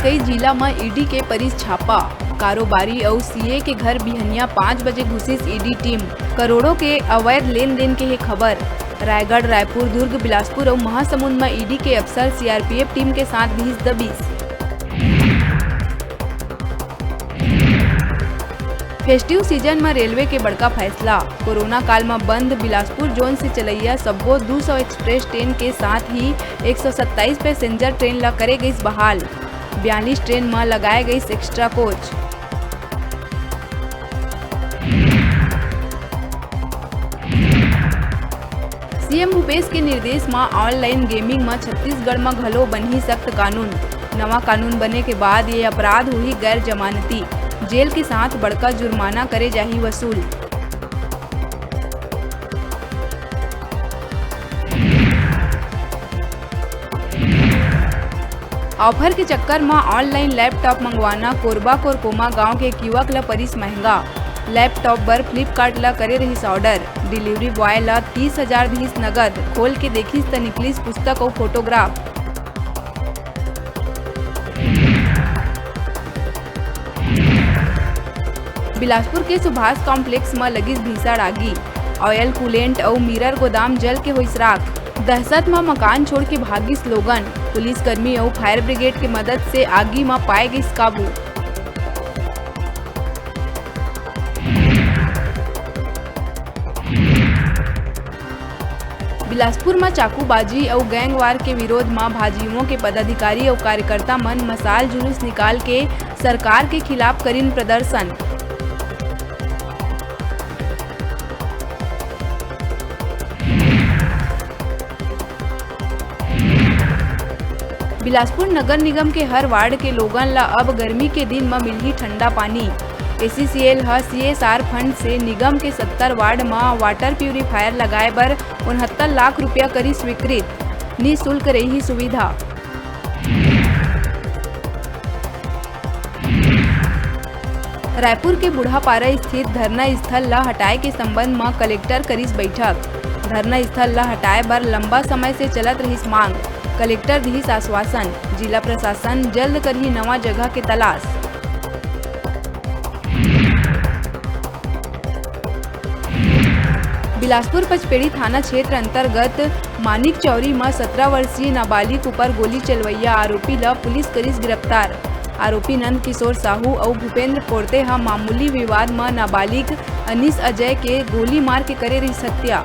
कई जिला में ईडी के परिस छापा। कारोबारी और सीए के घर बिहनिया 5 बजे घुसिस ईडी टीम। करोड़ों के अवैध लेन देन के है खबर। रायगढ़, रायपुर, दुर्ग, बिलासपुर और महासमुंद में ईडी के अफसर सीआरपीएफ टीम के साथ भीस दबीस। फेस्टिव सीजन में रेलवे के बड़का फैसला। कोरोना काल में बंद बिलासपुर जोन से चलैया सब्बो 200 एक्सप्रेस ट्रेन के साथ ही 127 पैसेंजर ट्रेन ला करे गई बहाल। 42 ट्रेन में लगाए गई एक्स्ट्रा कोच। सीएम भूपेश के निर्देश में ऑनलाइन गेमिंग में छत्तीसगढ़ में घलो बनही सख्त कानून। नवा कानून बने के बाद ये अपराध हुई गैर जमानती। जेल के साथ बड़का जुर्माना करे जाही वसूल। ऑफर के चक्कर में ऑनलाइन लैपटॉप मंगवाना कोरबा कोरमा गांव के एक युवक ला परिस महंगा। लैपटॉप पर फ्लिपकार्ट ला करे रहीस ऑर्डर। डिलीवरी बॉय ला 30,000 दीस नगद। खोल के देखिस त निकलिस पुस्तक और फोटोग्राफ। बिलासपुर के सुभाष कॉम्प्लेक्स में लगिस भीषण आगी। ऑयल कूलेंट और मिरर गोदाम जल के होइस राख। दहशत में मकान छोड़ के भागिस लोगन। पुलिसकर्मी और फायर ब्रिगेड की मदद से आगी में पाए गई काबू। बिलासपुर में चाकूबाजी और गैंगवार के विरोध में भाजयुमो के पदाधिकारी और कार्यकर्ता मन मसाल जुलूस निकाल के सरकार के खिलाफ करीन प्रदर्शन। बिलासपुर नगर निगम के हर वार्ड के लोगन ला अब गर्मी के दिन में मिलही ठंडा पानी। एसीसीएल ह सीएसआर फंड से निगम के 70 वार्ड में वाटर प्यूरिफायर लगाए बर 69 लाख रुपया करी स्वीकृत। निःशुल्क रही सुविधा। रायपुर के बूढ़ापारा स्थित धरना स्थल ला हटाए के संबंध में कलेक्टर करिस बैठक। धरना स्थल ला हटाए बर लंबा समय से चलत रहिस मांग। कलेक्टर दिहिस आश्वासन। जिला प्रशासन जल्द करही नवा जगह के तलाश। बिलासपुर पचपेड़ी थाना क्षेत्र अंतर्गत मानिक चौरी में 17 वर्षीय नाबालिग ऊपर गोली चलवैया आरोपी ला पुलिस करिस गिरफ्तार। आरोपी नंद किशोर साहू और भूपेंद्र पोर्ते हा मामूली विवाद में नाबालिग अनीस अजय के गोली मार के करे रही हत्या।